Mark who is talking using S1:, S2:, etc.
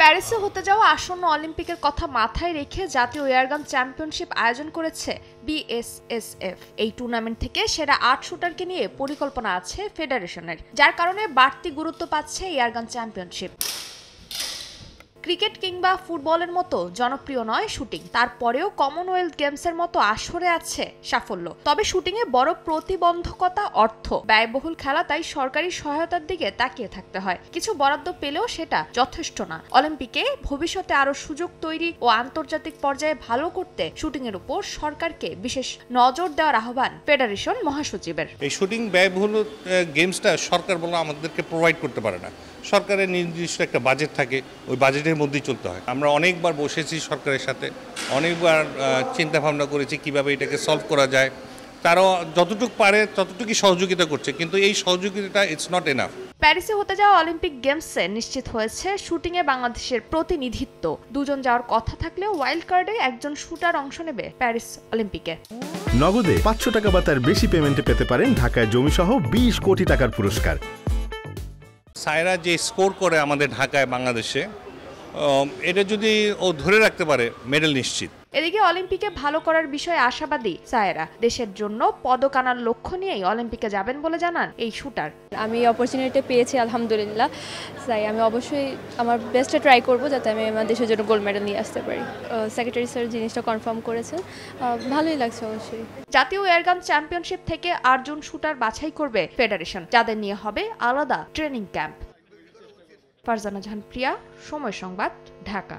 S1: প্যারিসে হতে যাওয়া আসন্ন অলিম্পিকের কথা মাথায় রেখে জাতীয় এয়ারগান চ্যাম্পিয়নশিপ আয়োজন করেছে বিএসএসএফ। এই টুর্নামেন্ট থেকে সেরা ৮ শুটারকে নিয়ে পরিকল্পনা আছে ফেডারেশনের, যার কারণে বাড়তি গুরুত্ব পাচ্ছে এয়ারগান চ্যাম্পিয়নশিপ। ক্রিকেট কিংবা ফুটবলের মতো জনপ্রিয় নয় শুটিং, তারপরেও কমনওয়েলথ গেমসের মতো আসরে আছে সাফল্য। তবে শুটিংয়ে বড় প্রতিবন্ধকতা অর্থ। ব্যয়বহুল খেলা, তাই সরকারি সহায়তার দিকে তাকিয়ে থাকতে হয়। কিছু বরাদ্দ পেলেও সেটা যথেষ্ট না। অলিম্পিকে ভবিষ্যতে আরো সুযোগ তৈরি ও আন্তর্জাতিক পর্যায়ে ভালো করতে শুটিংয়ের উপর সরকারকে বিশেষ নজর দেওয়ার আহ্বান ফেডারেশন মহাসচিবের।
S2: এই শুটিং ব্যয়বহুল গেমসটা সরকার বলে আমাদেরকে প্রোভাইড করতে পারে না। সরকারের নির্দিষ্ট একটা বাজেট থাকে, ওই বাজেটের মধ্যেই চলতে হয়। আমরা অনেকবার বসেছি সরকারের সাথে, অনেকবার চিন্তা ভাবনা করেছি কিভাবে এটাকে সলভ করা যায়। তারাও যতটুকু পারে ততটুকুই সহযোগিতা করছে, কিন্তু এই সহযোগিতাটা ইটস নট এনাফ।
S1: প্যারিসে হতে যাওয়া অলিম্পিক গেমসে নিশ্চিত হয়েছে শুটিংয়ে বাংলাদেশের প্রতিনিধিত্ব। দুজন যাওয়ার কথা থাকলেও ওয়াইল্ড কার্ডে একজন শুটার অংশ নেবে প্যারিস অলিম্পিকে।
S3: নগদে ৫০০ টাকা বা তার বেশি পেমেন্টে পেতে পারেন ঢাকায় জমিসহ ২০ কোটি টাকার পুরস্কার।
S2: সায়রা যে স্কোর করে আমাদের ঢাকায় বাংলাদেশে, এটা যদি ও ধরে রাখতে পারে মেডেল নিশ্চিত।
S1: এদিকে অলিম্পিকে ভালো করার বিষয়ে আশাবাদী সায়রা। দেশের জন্য পদক আনার লক্ষ্য নিয়েই অলিম্পিকে যাবেন বলে জানান এই শুটার।
S4: আমি অপরচুনিটি পেয়েছি আলহামদুলিল্লাহ, তাই আমি অবশ্যই আমার বেস্টটা ট্রাই করব যাতে আমি আমার দেশের জন্য গোল্ড মেডেল নিয়ে আসতে পারি। সেক্রেটারি স্যার জিনিসটা কনফার্ম করেছেন, ভালোই লাগছে অবশ্যই।
S1: জাতীয় এয়ারগান চ্যাম্পিয়নশিপ থেকে ৮ জন শুটার বাছাই করবে ফেডারেশন, যাদের নিয়ে হবে আলাদা ট্রেনিং ক্যাম্প। ফারজানা জাহান প্রিয়া, সময় সংবাদ, ঢাকা।